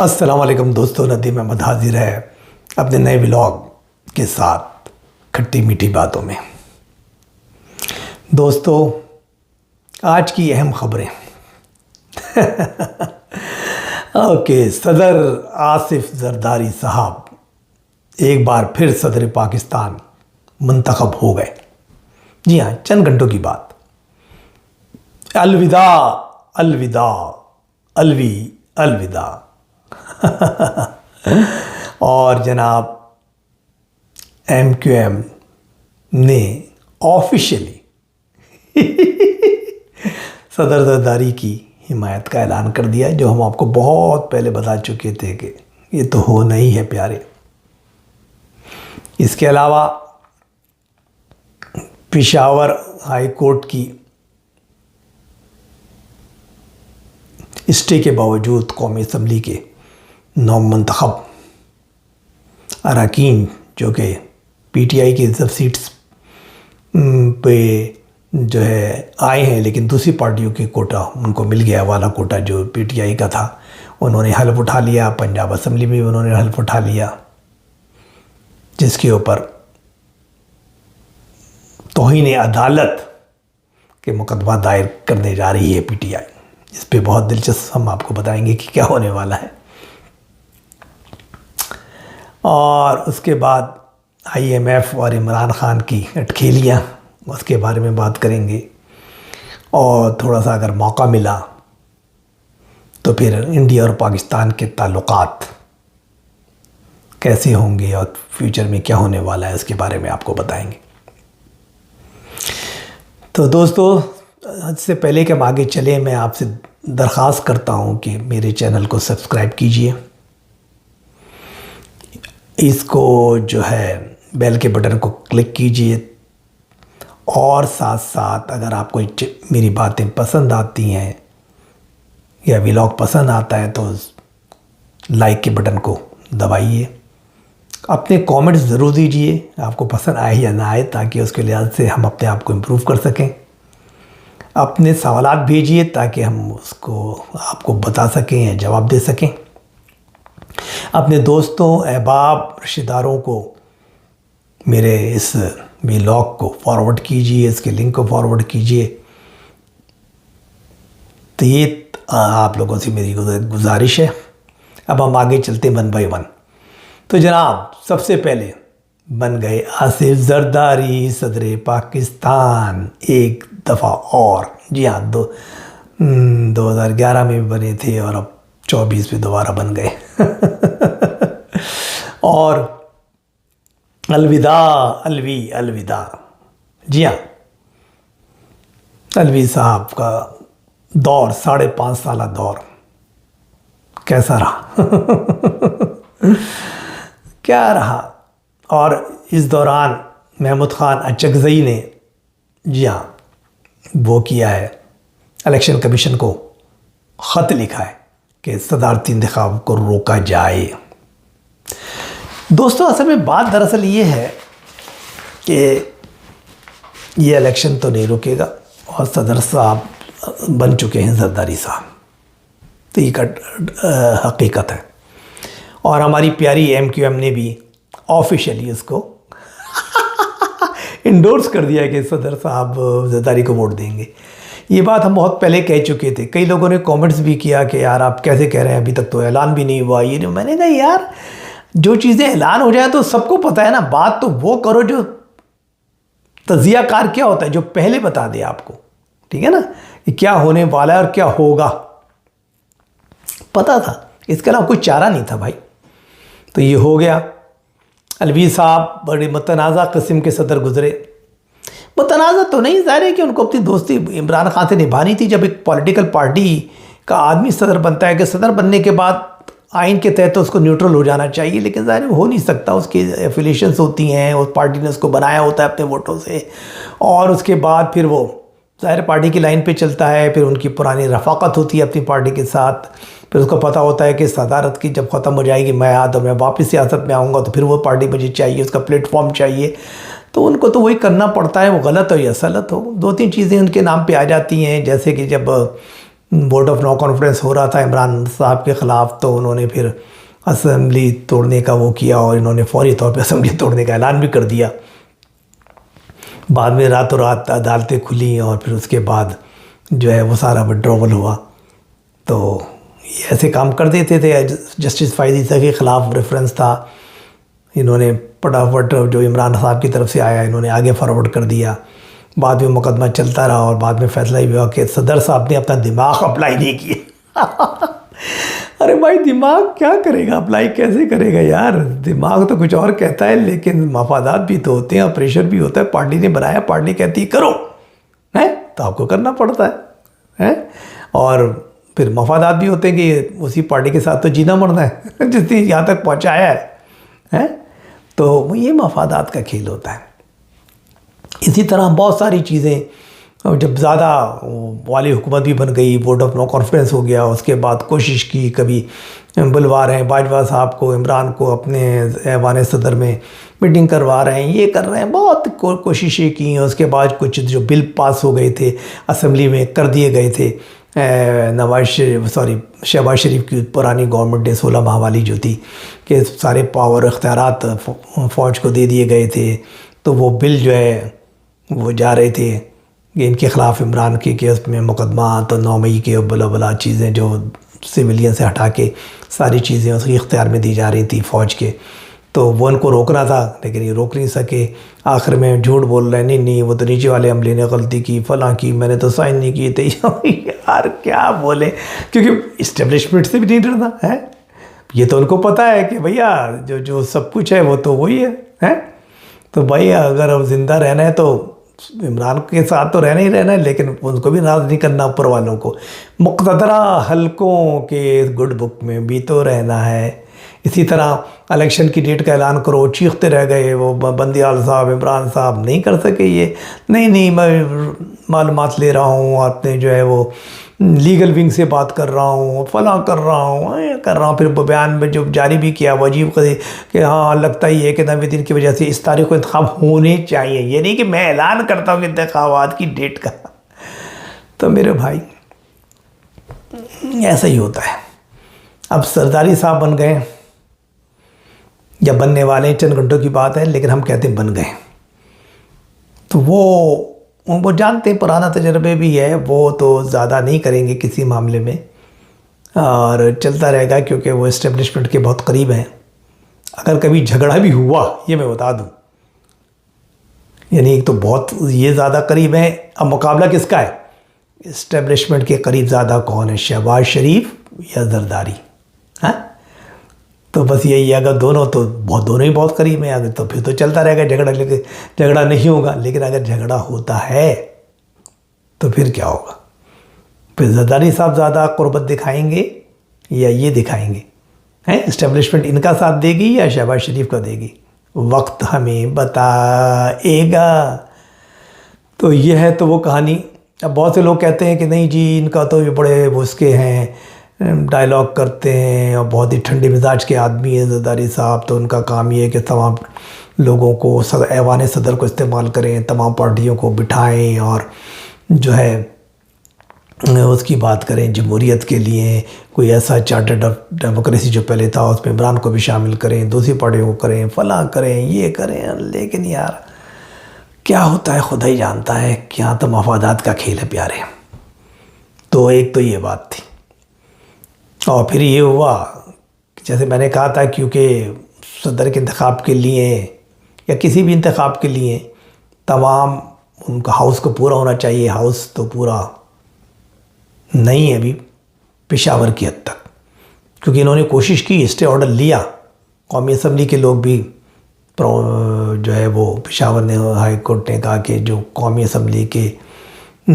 السلام علیکم دوستو، ندیم احمد حاضر ہے اپنے نئے ولاگ کے ساتھ کھٹی میٹھی باتوں میں۔ دوستو، آج کی اہم خبریں صدر آصف زرداری صاحب ایک بار پھر صدر پاکستان منتخب ہو گئے۔ جی ہاں، چند گھنٹوں کی بات۔ الوداع الوداع الوی الوداع اور جناب ایم کیو ایم نے آفیشیلی صدر زرداری کی حمایت کا اعلان کر دیا، جو ہم آپ کو بہت پہلے بتا چکے تھے کہ یہ تو ہونا ہی ہے پیارے۔ اس کے علاوہ پشاور ہائی کورٹ کی اسٹے کے باوجود قومی اسمبلی کے نومنتخب اراکین جو کہ پی ٹی آئی کی سب سیٹس پہ جو ہے آئے ہیں، لیکن دوسری پارٹیوں کے کوٹا ان کو مل گیا، والا کوٹا جو پی ٹی آئی کا تھا انہوں نے حلف اٹھا لیا۔ پنجاب اسمبلی میں انہوں نے حلف اٹھا لیا، جس کے اوپر توہین عدالت کے مقدمہ دائر کرنے جا رہی ہے پی ٹی آئی۔ اس پہ بہت دلچسپ ہم آپ کو بتائیں گے کہ کیا ہونے والا ہے۔ اور اس کے بعد آئی ایم ایف اور عمران خان کی اٹکھیلیاں، اس کے بارے میں بات کریں گے۔ اور تھوڑا سا اگر موقع ملا تو پھر انڈیا اور پاکستان کے تعلقات کیسے ہوں گے اور فیوچر میں کیا ہونے والا ہے، اس کے بارے میں آپ کو بتائیں گے۔ تو دوستو، اس سے پہلے کہ ہم آگے چلیں، میں آپ سے درخواست کرتا ہوں کہ میرے چینل کو سبسکرائب کیجئے، اس کو جو ہے بیل کے بٹن کو کلک کیجئے، اور ساتھ ساتھ اگر آپ کو میری باتیں پسند آتی ہیں یا ولاگ پسند آتا ہے تو لائک کے بٹن کو دبائیے۔ اپنے کامنٹس ضرور دیجئے، آپ کو پسند آئے یا نہ آئے، تاکہ اس کے لحاظ سے ہم اپنے آپ کو امپروو کر سکیں۔ اپنے سوالات بھیجئے تاکہ ہم اس کو آپ کو بتا سکیں یا جواب دے سکیں۔ اپنے دوستوں، احباب، رشتہ داروں کو میرے اس ولاگ کو فارورڈ کیجئے، اس کے لنک کو فارورڈ کیجئے۔ تو یہ آپ لوگوں سے میری گزارش ہے۔ اب ہم آگے چلتے ون بائی ون۔ تو جناب، سب سے پہلے بن گئے آصف زرداری صدر پاکستان ایک دفعہ اور۔ جی ہاں، 2011 میں بھی بنے تھے اور اب 24 میں دوبارہ بن گئے۔ اور الوداع الوی الوداع۔ جی ہاں، الوی صاحب کا دور، 5.5 سالہ دور کیسا رہا؟ کیا رہا؟ اور اس دوران محمود خان اچکزئی نے جی ہاں وہ کیا ہے، الیکشن کمیشن کو خط لکھا ہے کہ صدارتی انتخاب کو روکا جائے۔ دوستو، اصل میں بات دراصل یہ ہے کہ یہ الیکشن تو نہیں روکے گا، اور صدر صاحب بن چکے ہیں زرداری صاحب، تو یہ حقیقت ہے۔ اور ہماری پیاری ایم کیو ایم نے بھی آفیشیلی اس کو انڈورس کر دیا کہ صدر صاحب زرداری کو ووٹ دیں گے۔ یہ بات ہم بہت پہلے کہہ چکے تھے۔ کئی لوگوں نے کامنٹس بھی کیا کہ یار آپ کیسے کہہ رہے ہیں، ابھی تک تو اعلان بھی نہیں ہوا یہ نہیں۔ میں نے کہا یار، جو چیزیں اعلان ہو جائیں تو سب کو پتہ ہے نا، بات تو وہ کرو جو تجزیہ کار کیا ہوتا ہے، جو پہلے بتا دے آپ کو، ٹھیک ہے نا، کہ کیا ہونے والا ہے اور کیا ہوگا، پتہ تھا۔ اس کے علاوہ کوئی چارہ نہیں تھا بھائی۔ تو یہ ہو گیا۔ الوی صاحب بڑے متنازع قسم کے صدر گزرے۔ متنازع تو نہیں، ظاہر ہے کہ ان کو اپنی دوستی عمران خان سے نبھانی تھی۔ جب ایک پولیٹیکل پارٹی کا آدمی صدر بنتا ہے، کہ صدر بننے کے بعد آئین کے تحت اس کو نیوٹرل ہو جانا چاہیے، لیکن ظاہر ہو نہیں سکتا، اس کی ایفیلیشنز ہوتی ہیں، اس پارٹی نے اس کو بنایا ہوتا ہے اپنے ووٹوں سے، اور اس کے بعد پھر وہ ظاہر پارٹی کی لائن پہ چلتا ہے، پھر ان کی پرانی رفاقت ہوتی ہے اپنی پارٹی کے ساتھ، پھر اس کو پتہ ہوتا ہے کہ صدارت کی جب ختم ہو جائے گی میں واپس سیاست میں آؤں گا، تو پھر وہ پارٹی مجھے چاہیے، اس کا پلیٹ فارم چاہیے، تو ان کو تو وہی کرنا پڑتا ہے، وہ غلط ہو یا صلت ہو۔ 2-3 چیزیں ان کے نام پہ آ جاتی ہیں، جیسے کہ جب ووٹ آف نو کانفیڈنس ہو رہا تھا عمران صاحب کے خلاف، تو انہوں نے پھر اسمبلی توڑنے کا وہ کیا، اور انہوں نے فوری طور پہ اسمبلی توڑنے کا اعلان بھی کر دیا۔ بعد میں راتوں رات عدالتیں کھلیں، اور پھر اس کے بعد جو ہے وہ سارا وڈراول ہوا۔ تو یہ ایسے کام کر دیتے تھے۔ جسٹس فائز عیسیٰ کے خلاف ریفرنس تھا، انہوں نے فٹافٹ جو عمران صاحب کی طرف سے آیا انہوں نے آگے فارورڈ کر دیا۔ بعد میں مقدمہ چلتا رہا، اور بعد میں فیصلہ یہ ہوا کہ صدر صاحب نے اپنا دماغ اپلائی نہیں کیا۔ ارے بھائی دماغ کیا کرے گا، اپلائی کیسے کرے گا یار؟ دماغ تو کچھ اور کہتا ہے، لیکن مفادات بھی تو ہوتے ہیں اور پریشر بھی ہوتا ہے۔ پارٹی نے بنایا، پارٹی کہتی ہے کرو، ہے تو آپ کو کرنا پڑتا ہے۔ اور پھر مفادات بھی ہوتے ہیں کہ اسی پارٹی کے ساتھ تو جینا مرنا ہے جس نے یہاں تک پہنچایا ہے۔ تو یہ مفادات کا کھیل ہوتا ہے۔ اسی طرح بہت ساری چیزیں، جب زیادہ والی حکومت بھی بن گئی، ووٹ آف نو کانفیڈنس ہو گیا، اس کے بعد کوشش کی، کبھی بلوا رہے ہیں باجوہ صاحب کو، عمران کو اپنے ایوان صدر میں میٹنگ کروا رہے ہیں، یہ کر رہے ہیں، بہت کوششیں کی ہیں۔ اس کے بعد کچھ جو بل پاس ہو گئے تھے اسمبلی میں کر دیے گئے تھے، شہباز شریف کی پرانی گورنمنٹ نے 16 ماہ والی جو تھی، کہ سارے پاور اختیارات فوج کو دے دیے گئے تھے، تو وہ بل جو ہے وہ جا رہے تھے کہ ان کے خلاف عمران کے کیس میں مقدمات، اور 9 مئی کے بلا بلا چیزیں جو سویلین سے ہٹا کے ساری چیزیں اس کی اختیار میں دی جا رہی تھی فوج کے، تو وہ ان کو روکنا تھا، لیکن یہ روک نہیں سکے۔ آخر میں جھوٹ بول رہے ہیں، نہیں وہ تو نیچے والے عملے نے غلطی کی، فلاں کی، میں نے تو سائن نہیں کیے تھے۔ یار کیا بولے، کیونکہ اسٹیبلشمنٹ سے بھی نہیں ڈرنا ہے۔ یہ تو ان کو پتہ ہے کہ بھیا جو سب کچھ ہے وہ تو وہی ہے۔ تو بھائی اگر اب زندہ رہنا ہے تو عمران کے ساتھ تو رہنا ہی رہنا ہے، لیکن ان کو بھی ناراض نہیں کرنا، اوپر والوں کو مقتدرہ حلقوں کے گڈ بک میں بھی تو رہنا ہے۔ اسی طرح الیکشن کی ڈیٹ کا اعلان کرو، چیختے رہ گئے وہ بندیال صاحب، عمران صاحب نہیں کر سکے یہ، نہیں میں معلومات لے رہا ہوں، اپنے جو ہے وہ لیگل ونگ سے بات کر رہا ہوں، فلاں کر رہا ہوں، پھر بیان میں جو جاری بھی کیا وہ عجیب کہ ہاں لگتا ہی ہے کہ 90 دن کی وجہ سے اس تاریخ کو انتخاب ہونے چاہیے، یہ نہیں کہ میں اعلان کرتا ہوں انتخابات کی ڈیٹ کا۔ تو میرے بھائی ایسا ہی ہوتا ہے۔ اب زرداری صاحب بن گئے یا بننے والے ہیں، چند گھنٹوں کی بات ہے، لیکن ہم کہتے ہیں بن گئے، تو وہ جانتے ہیں، پرانا تجربے بھی ہے، وہ تو زیادہ نہیں کریں گے کسی معاملے میں، اور چلتا رہے گا، کیونکہ وہ اسٹیبلشمنٹ کے بہت قریب ہیں۔ اگر کبھی جھگڑا بھی ہوا، یہ میں بتا دوں، یعنی ایک تو بہت یہ زیادہ قریب ہیں، اب مقابلہ کس کا ہے؟ اسٹیبلشمنٹ کے قریب زیادہ کون ہے، شہباز شریف یا زرداری؟ ہاں تو بس یہی ہے، اگر دونوں ہی بہت قریب ہیں، اگر تو پھر تو چلتا رہے گا جھگڑا، لیکن جھگڑا نہیں ہوگا۔ لیکن اگر جھگڑا ہوتا ہے تو پھر کیا ہوگا؟ پھر زرداری صاحب زیادہ قربت دکھائیں گے یا یہ دکھائیں گے؟ اسٹیبلشمنٹ ان کا ساتھ دے گی یا شہباز شریف کا دے گی؟ وقت ہمیں بتائے گا۔ تو یہ ہے تو وہ کہانی۔ اب بہت سے لوگ کہتے ہیں کہ نہیں جی ان کا تو یہ بڑے اس کے ہیں، ڈائلاگ کرتے ہیں، اور بہت ہی ٹھنڈے مزاج کے آدمی ہیں زرداری صاحب، تو ان کا کام یہ ہے کہ تمام لوگوں کو ایوان صدر کو استعمال کریں، تمام پارٹیوں کو بٹھائیں، اور جو ہے اس کی بات کریں جمہوریت کے لیے، کوئی ایسا چارٹرڈ آف ڈیموکریسی جو پہلے تھا اس میں عمران کو بھی شامل کریں، دوسری پارٹیوں کو کریں، فلاں کریں، یہ کریں۔ لیکن یار کیا ہوتا ہے خدا ہی جانتا ہے، کیا تو مفادات کا کھیل ہے پیارے۔ تو ایک تو یہ بات تھی، اور پھر یہ ہوا جیسے میں نے کہا تھا، کیونکہ صدر کے انتخاب کے لیے یا کسی بھی انتخاب کے لیے تمام ان کا ہاؤس کو پورا ہونا چاہیے۔ ہاؤس تو پورا نہیں ہے ابھی پشاور کی حد تک، کیونکہ انہوں نے کوشش کی، اسٹے آرڈر لیا، قومی اسمبلی کے لوگ بھی جو ہے وہ پشاور نے، ہائی کورٹ نے کہا کہ جو قومی اسمبلی کے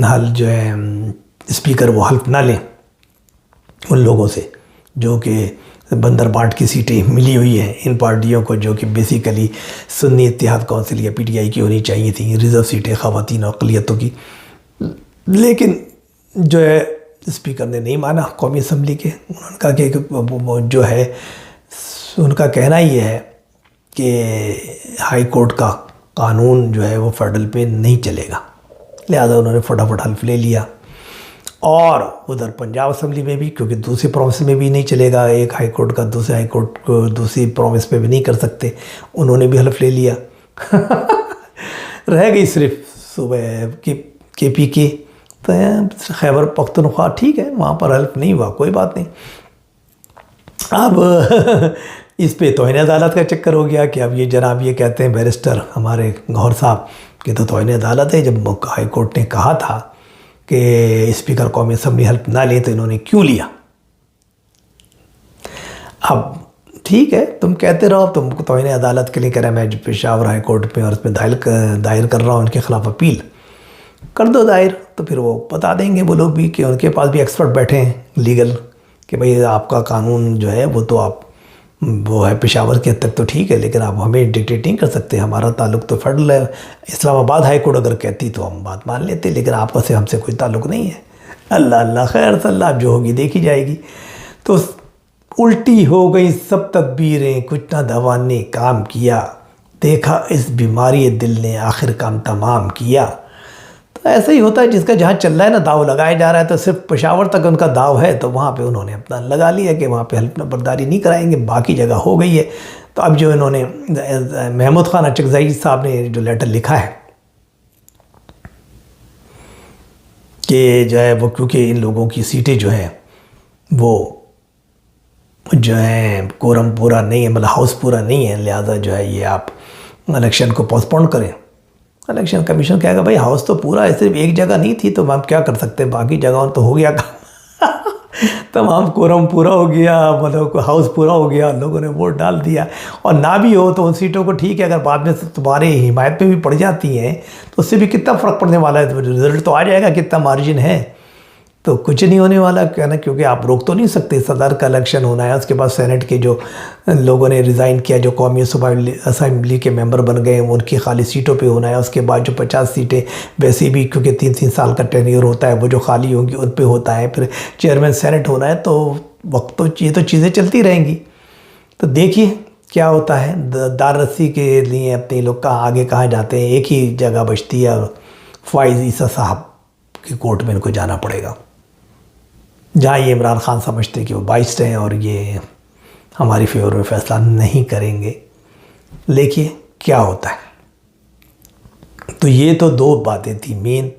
حل جو ہے اسپیکر وہ حلف نہ لیں ان لوگوں سے جو کہ بندر بانٹ کی سیٹیں ملی ہوئی ہیں ان پارٹیوں کو، جو کہ بیسیکلی سنی اتحاد کونسل یا پی ٹی آئی کی ہونی چاہیے تھیں، ریزرو سیٹیں خواتین اور اقلیتوں کی۔ لیکن جو ہے اسپیکر نے نہیں مانا قومی اسمبلی کے، انہوں نے کہا کہ جو ہے ان کا کہنا یہ ہے کہ ہائی کورٹ کا قانون جو ہے وہ فیڈرل پہ نہیں چلے گا، لہذا انہوں نے فٹافٹ حلف لے لیا۔ اور ادھر پنجاب اسمبلی میں بھی، کیونکہ دوسری پروونس میں بھی نہیں چلے گا، ایک ہائی کورٹ کا دوسرے ہائی کورٹ کو دوسری پروونس میں بھی نہیں کر سکتے، انہوں نے بھی حلف لے لیا رہ گئی صرف صوبہ کے پی کے، تو خیبر پختونخوا ٹھیک ہے، وہاں پر حلف نہیں ہوا، کوئی بات نہیں۔ اب اس پہ توہین عدالت کا چکر ہو گیا کہ اب یہ جناب یہ کہتے ہیں بیرسٹر ہمارے گوہر صاحب کہ تو توہین عدالت ہے، جب ہائی کورٹ نے کہا تھا کہ اسپیکر قومی اسمبلی حلف نہ لیں تو انہوں نے کیوں لیا؟ اب ٹھیک ہے، تم کہتے رہو، تم توہین عدالت کے لیے کہہ رہے ہیں، میں پشاور ہائی کورٹ میں اور اس میں دائر کر رہا ہوں ان کے خلاف اپیل، کر دو دائر، تو پھر وہ بتا دیں گے وہ لوگ بھی کہ ان کے پاس بھی ایکسپرٹ بیٹھے ہیں لیگل، کہ بھئی آپ کا قانون جو ہے وہ تو آپ وہ ہے پشاور کے حد تک تو ٹھیک ہے، لیکن آپ ہمیں ڈکٹیٹ نہیں کر سکتے، ہمارا تعلق تو فیڈرل ہے، اسلام آباد ہائی کورٹ اگر کہتی تو ہم بات مان لیتے، لیکن آپ کا ہم سے کوئی تعلق نہیں ہے۔ اللہ اللہ خیر صلی اللہ، جو ہوگی دیکھی جائے گی۔ تو الٹی ہو گئی سب تدبیریں، کچھ نہ دوا نے کام کیا، دیکھا اس بیماری دل نے آخر کام تمام کیا۔ تو ایسا ہی ہوتا ہے، جس کا جہاں چل رہا ہے نا داؤ لگایا جا رہا ہے، تو صرف پشاور تک ان کا داؤ ہے، تو وہاں پہ انہوں نے اپنا لگا لیا کہ وہاں پہ حلف برداری نہیں کرائیں گے، باقی جگہ ہو گئی ہے۔ تو اب جو انہوں نے محمود خان اچکزئی صاحب نے جو لیٹر لکھا ہے کہ جو ہے وہ کیونکہ ان لوگوں کی سیٹیں جو ہیں وہ جو ہیں کورم پورا نہیں ہے، مطلب ہاؤس پورا نہیں ہے، لہٰذا جو ہے یہ آپ الیکشن کو پوسٹ پون کریں۔ الیکشن کمیشن کہے گا بھائی ہاؤس تو پورا ہے، صرف ایک جگہ نہیں تھی، تو ہم کیا کر سکتے ہیں، باقی جگہوں تو ہو گیا کام تمام کورم پورا ہو گیا، مطلب ہاؤس پورا ہو گیا، لوگوں نے ووٹ ڈال دیا، اور نہ بھی ہو تو ان سیٹوں کو ٹھیک ہے، اگر بعد میں تمہارے حمایت میں بھی پڑ جاتی ہیں تو اس سے بھی کتنا فرق پڑنے والا ہے، رزلٹ تو آ جائے گا، کتنا مارجن ہے، تو کچھ نہیں ہونے والا کہنا، کیونکہ آپ روک تو نہیں سکتے، صدر کا الیکشن ہونا ہے، اس کے بعد سینٹ کے جو لوگوں نے ریزائن کیا، جو قومی اسمبلی کے ممبر بن گئے ان کی خالی سیٹوں پہ ہونا ہے، اس کے بعد جو 50 سیٹیں ویسے بھی کیونکہ 3 سال کا ٹینیور ہوتا ہے، وہ جو خالی ہوں گی ان پہ ہوتا ہے، پھر چیئرمین سینٹ ہونا ہے، تو وقت تو یہ تو چیزیں چلتی رہیں گی۔ تو دیکھیے کیا ہوتا ہے، دار رسی کے لیے اپنے لوگ آگے کہاں جاتے ہیں، ایک ہی جگہ بچتی ہے، فائز عیسیٰ صاحب کی کورٹ میں ان کو جانا پڑے گا، جہاں یہ عمران خان سمجھتے کہ وہ باعث ہیں اور یہ ہماری فیور میں فیصلہ نہیں کریں گے، لیکن کیا ہوتا ہے۔ تو یہ تو 2 باتیں تھیں مین۔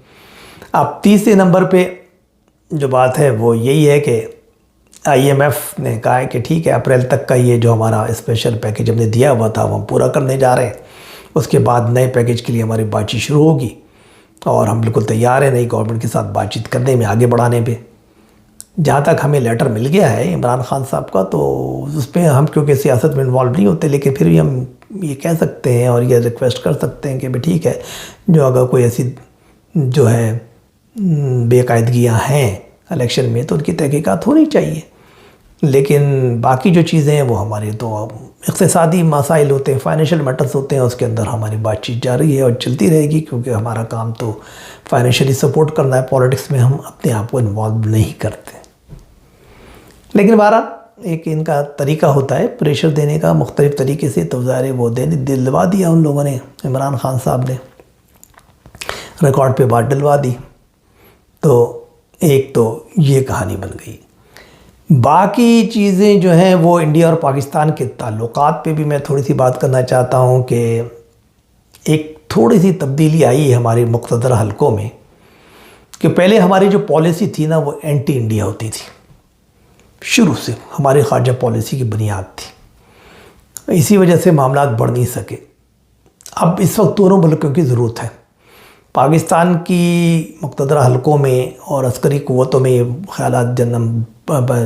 اب تیسرے نمبر پہ جو بات ہے وہ یہی ہے کہ آئی ایم ایف نے کہا ہے کہ ٹھیک ہے، اپریل تک کا یہ جو ہمارا اسپیشل پیکیج ہم نے دیا ہوا تھا وہ ہم پورا کرنے جا رہے ہیں، اس کے بعد نئے پیکیج کے لیے ہماری بات چیت شروع ہوگی، اور ہم بالکل تیار ہیں نئی گورنمنٹ کے ساتھ بات چیت کرنے میں، آگے بڑھانے پہ۔ جہاں تک ہمیں لیٹر مل گیا ہے عمران خان صاحب کا، تو اس پہ ہم کیونکہ سیاست میں انوالو نہیں ہوتے، لیکن پھر بھی ہم یہ کہہ سکتے ہیں اور یہ ریکویسٹ کر سکتے ہیں کہ بھی ٹھیک ہے، جو اگر کوئی ایسی جو ہے بے قاعدگیاں ہیں الیکشن میں تو ان کی تحقیقات ہونی چاہیے، لیکن باقی جو چیزیں ہیں وہ ہماری تو اقتصادی مسائل ہوتے ہیں، فائنینشیل میٹرز ہوتے ہیں، اس کے اندر ہماری بات چیت جاری ہے اور چلتی رہے گی، کیونکہ ہمارا کام تو فائنینشیلی سپورٹ کرنا ہے، پولیٹکس میں ہم اپنے آپ کو انوالو نہیں کرتے۔ لیکن بہرحال ایک ان کا طریقہ ہوتا ہے پریشر دینے کا مختلف طریقے سے، تو ظاہر وہ دلوا دیا ان لوگوں نے، عمران خان صاحب نے ریکارڈ پہ بات ڈلوا دی، تو ایک تو یہ کہانی بن گئی۔ باقی چیزیں جو ہیں وہ انڈیا اور پاکستان کے تعلقات پہ بھی میں تھوڑی سی بات کرنا چاہتا ہوں کہ ایک تھوڑی سی تبدیلی آئی ہے ہمارے مقتدر حلقوں میں، کہ پہلے ہماری جو پالیسی تھی نا وہ اینٹی انڈیا ہوتی تھی، شروع سے ہماری خارجہ پالیسی کی بنیاد تھی، اسی وجہ سے معاملات بڑھ نہیں سکے۔ اب اس وقت دونوں ملکوں کی ضرورت ہے، پاکستان کی مقتدرہ حلقوں میں اور عسکری قوتوں میں یہ خیالات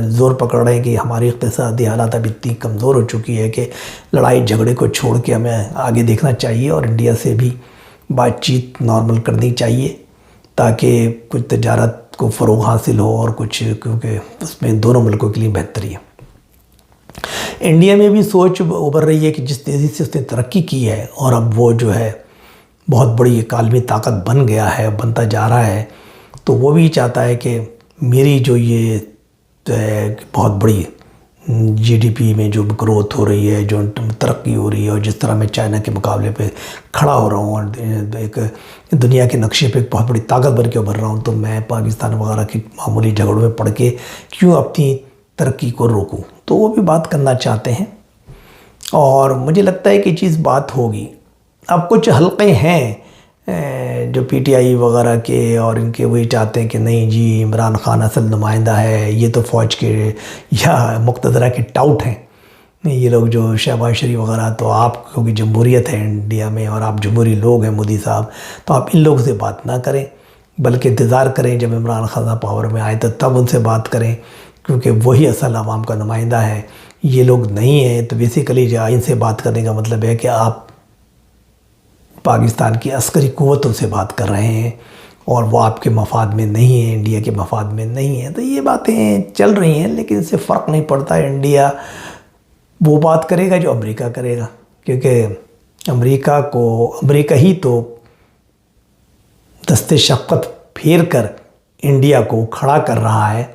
زور پکڑ رہے ہیں کہ ہماری اقتصادی حالات اب اتنی کمزور ہو چکی ہے کہ لڑائی جھگڑے کو چھوڑ کے ہمیں آگے دیکھنا چاہیے اور انڈیا سے بھی بات چیت نارمل کرنی چاہیے، تاکہ کچھ تجارت کو فروغ حاصل ہو اور کچھ، کیونکہ اس میں دونوں ملکوں کے لیے بہتری ہے۔ انڈیا میں بھی سوچ ابھر رہی ہے کہ جس تیزی سے اس نے ترقی کی ہے اور اب وہ جو ہے بہت بڑی ایک عالمی طاقت بن گیا ہے، بنتا جا رہا ہے، تو وہ بھی چاہتا ہے کہ میری جو یہ بہت بڑی جی ڈی پی میں جو گروتھ ہو رہی ہے، جو ترقی ہو رہی ہے، اور جس طرح میں چائنا کے مقابلے پہ کھڑا ہو رہا ہوں اور ایک دنیا کے نقشے پہ ایک بہت بڑی طاقت بن کے ابھر رہا ہوں، تو میں پاکستان وغیرہ کی معمولی جھگڑوں میں پڑھ کے کیوں اپنی ترقی کو روکوں؟ تو وہ بھی بات کرنا چاہتے ہیں، اور مجھے لگتا ہے کہ یہ چیز بات ہوگی۔ اب کچھ حلقے ہیں جو پی ٹی آئی وغیرہ کے، اور ان کے وہی چاہتے ہیں کہ نہیں جی عمران خان اصل نمائندہ ہے، یہ تو فوج کے یا مقتدرہ کے ٹاؤٹ ہیں، یہ لوگ جو شہباز شریف وغیرہ، تو آپ کیونکہ جمہوریت ہے انڈیا میں اور آپ جمہوری لوگ ہیں مودی صاحب، تو آپ ان لوگوں سے بات نہ کریں، بلکہ انتظار کریں جب عمران خان پاور میں آئے تو تب ان سے بات کریں، کیونکہ وہی اصل عوام کا نمائندہ ہے، یہ لوگ نہیں ہیں۔ تو بیسیکلی جو ان سے بات کرنے کا مطلب ہے کہ آپ پاکستان کی عسکری قوتوں سے بات کر رہے ہیں، اور وہ آپ کے مفاد میں نہیں ہیں، انڈیا کے مفاد میں نہیں ہیں۔ تو یہ باتیں چل رہی ہیں، لیکن اس سے فرق نہیں پڑتا۔ انڈیا وہ بات کرے گا جو امریکہ کرے گا، کیونکہ امریکہ ہی تو دست شفقت پھیر کر انڈیا کو کھڑا کر رہا ہے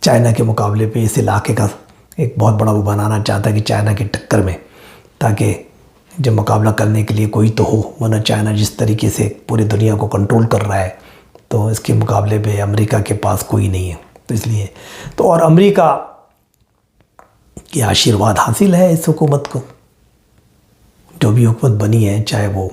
چائنا کے مقابلے پہ، اس علاقے کا ایک بہت بڑا وہ بنانا چاہتا ہے کہ چائنا کی ٹکر میں، تاکہ جب مقابلہ کرنے کے لیے کوئی تو ہو، ورنہ چائنا جس طریقے سے پوری دنیا کو کنٹرول کر رہا ہے تو اس کے مقابلے پہ امریکہ کے پاس کوئی نہیں ہے۔ تو اس لیے تو اور امریکہ کے آشیرواد حاصل ہے اس حکومت کو، جو بھی حکومت بنی ہے، چاہے وہ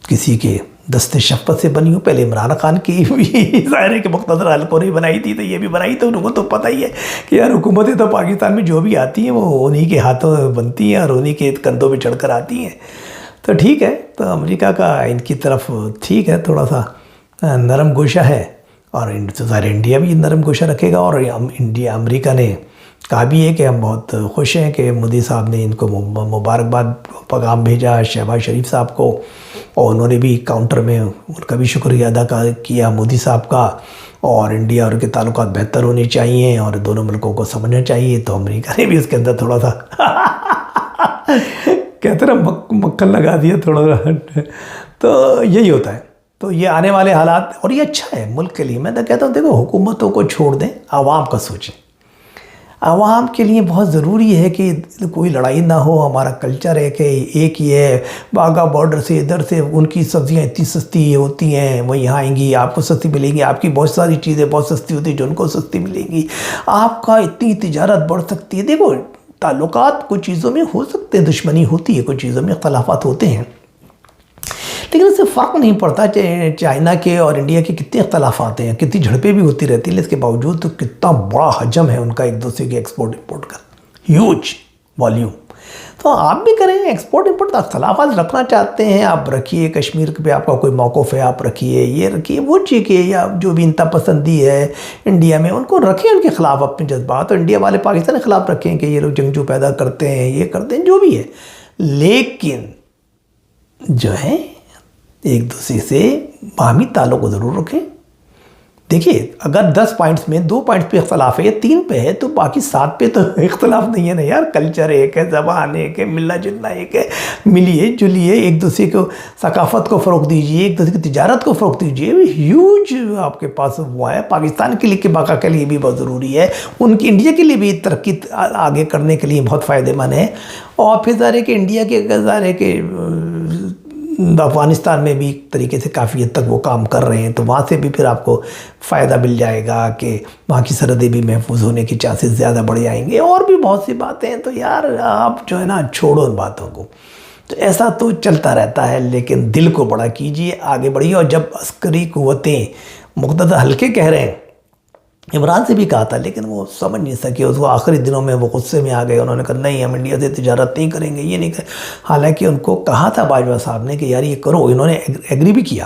کسی کے دست شفقت سے بنی ہو۔ پہلے عمران خان کی بھی ظاہر ہے کہ مقتدر حلقوں نے بنائی تھی، تو یہ بھی بنائی، تو ان کو تو پتہ ہی ہے کہ یار حکومتیں تو پاکستان میں جو بھی آتی ہیں وہ انہی کے ہاتھوں بنتی ہیں اور انہی کے کندھوں پہ چڑھ کر آتی ہیں۔ تو ٹھیک ہے، تو امریکہ کا ان کی طرف ٹھیک ہے، تھوڑا سا نرم گوشہ ہے، اور ظاہر انڈیا بھی نرم گوشہ رکھے گا۔ اور امریکہ نے کہا بھی ہے کہ ہم بہت خوش ہیں کہ مودی صاحب نے ان کو مبارکباد پیغام بھیجا شہباز شریف صاحب کو، اور انہوں نے بھی کاؤنٹر میں ان کا بھی شکریہ ادا کیا مودی صاحب کا، اور انڈیا اور ان کے تعلقات بہتر ہونے چاہیے اور دونوں ملکوں کو سمجھنا چاہیے۔ تو امریکہ نے بھی اس کے اندر تھوڑا سا کہتے نا مکھن لگا دیا تھوڑا سا۔ تو یہی ہوتا ہے۔ تو یہ آنے والے حالات، اور یہ اچھا ہے ملک کے لیے۔ میں تو کہتا ہوں دیکھو، حکومتوں کو چھوڑ دیں، عوام کا سوچیں۔ عوام کے لیے بہت ضروری ہے کہ کوئی لڑائی نہ ہو۔ ہمارا کلچر ہے کہ ایک ہی ہے، باغا بارڈر سے ادھر سے ان کی سبزیاں اتنی سستی ہوتی ہیں، وہ یہاں آئیں گی، آپ کو سستی ملیں گی، آپ کی بہت ساری چیزیں بہت سستی ہوتی ہیں جو ان کو سستی ملیں گی، آپ کا اتنی تجارت بڑھ سکتی ہے۔ دیکھو، تعلقات کچھ چیزوں میں ہو سکتے ہیں، دشمنی ہوتی ہے، کچھ چیزوں میں اختلافات ہوتے ہیں، لیکن اس سے فرق نہیں پڑتا چائنا کے اور انڈیا کے کتنے اختلافات ہیں، کتنی جھڑپیں بھی ہوتی رہتی ہیں، اس کے باوجود تو کتنا بڑا حجم ہے ان کا ایک دوسرے کے ایکسپورٹ امپورٹ کا، ہیوج والیوم۔ تو آپ بھی کریں ایکسپورٹ امپورٹ، اختلافات رکھنا چاہتے ہیں آپ رکھیے، کشمیر پہ آپ کا کوئی موقف ہے آپ رکھیے، یہ رکھیے، وہ چیزیں، یا جو بھی انتہا پسندی ہے انڈیا میں ان کو رکھیں، ان کے خلاف اپنے جذبات، اور انڈیا والے پاکستان کے خلاف رکھیں کہ یہ لوگ جنگجو پیدا کرتے ہیں، یہ کرتے ہیں، جو بھی ہے، لیکن جو ہے ایک دوسرے سے باہمی تعلق کو ضرور رکھیں۔ دیکھیے، اگر 10 پوائنٹس میں 2 پوائنٹس پہ اختلاف ہے یا 3 پہ ہے، تو باقی 7 پہ تو اختلاف نہیں ہے نا یار۔ کلچر ایک ہے، زبان ایک ہے، ملنا جلنا ایک ہے، ملیے جلیے، ایک دوسرے کو ثقافت کو فروغ دیجیے، ایک دوسرے کی تجارت کو فروغ دیجیے۔ ہیوج آپ کے پاس وہ ہے، پاکستان کے لیے کے بقا کے لیے بھی بہت ضروری ہے، ان کی انڈیا کے لیے بھی ترقی آگے کرنے کے لیے بہت فائدہ مند ہے۔ اور پھر ظاہر ہے کہ انڈیا کے ظاہر ہے کہ افغانستان میں بھی ایک طریقے سے کافی حد تک وہ کام کر رہے ہیں، تو وہاں سے بھی پھر آپ کو فائدہ مل جائے گا کہ وہاں کی سرحدیں بھی محفوظ ہونے کے چانسز زیادہ بڑھ جائیں گے، اور بھی بہت سی باتیں ہیں۔ تو یار آپ جو ہے نا چھوڑو ان باتوں کو، تو ایسا تو چلتا رہتا ہے، لیکن دل کو بڑا کیجیے، آگے بڑھیے۔ اور جب عسکری قوتیں مقتدر حلقے کہہ رہے ہیں، عمران سے بھی کہا تھا لیکن وہ سمجھ نہیں سکے، اس کو آخری دنوں میں وہ غصے میں آ گئے، انہوں نے کہا نہیں ہم انڈیا سے تجارت نہیں کریں گے، یہ نہیں کریں۔ حالانکہ ان کو کہا تھا باجوہ صاحب نے کہ یار یہ کرو، انہوں نے ایگری بھی کیا،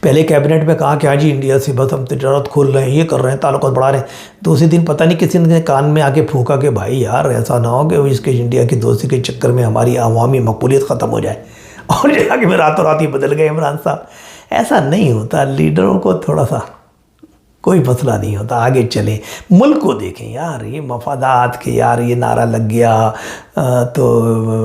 پہلے کیبنٹ میں کہا کہ ہاں جی انڈیا سے بس ہم تجارت کھول رہے ہیں، یہ کر رہے ہیں، تعلقات بڑھا رہے ہیں۔ دوسرے دن پتہ نہیں کسی نے کان میں آ کے پھونکا کہ بھائی یار ایسا نہ ہو کہ اس کے انڈیا کی دوستی کے چکر میں ہماری عوامی مقبولیت ختم ہو جائے، اور جا کے راتوں رات ہی بدل گئے عمران صاحب۔ ایسا نہیں ہوتا، لیڈروں کو تھوڑا سا کوئی مسئلہ نہیں ہوتا، آگے چلیں، ملک کو دیکھیں یار، یہ مفادات کے یار یہ نعرہ لگ گیا تو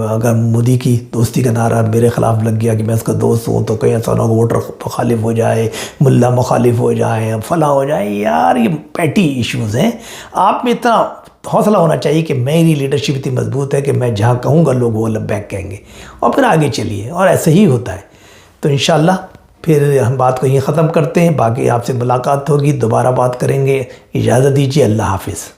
اگر مودی کی دوستی کا نعرہ میرے خلاف لگ گیا کہ میں اس کا دوست ہوں تو کہیں ایسا نہ ہو ووٹر مخالف ہو جائے، ملا مخالف ہو جائے، فلاں ہو جائے، یار یہ پیٹی ایشوز ہیں۔ آپ میں اتنا حوصلہ ہونا چاہیے کہ میری لیڈرشپ اتنی مضبوط ہے کہ میں جہاں کہوں گا لوگ وہ لبیک کہیں گے، اور پھر آگے چلیے، اور ایسے ہی ہوتا ہے۔ تو انشاءاللہ پھر ہم بات کو یہ ختم کرتے ہیں، باقی آپ سے ملاقات ہوگی، دوبارہ بات کریں گے۔ اجازت دیجیے، اللہ حافظ۔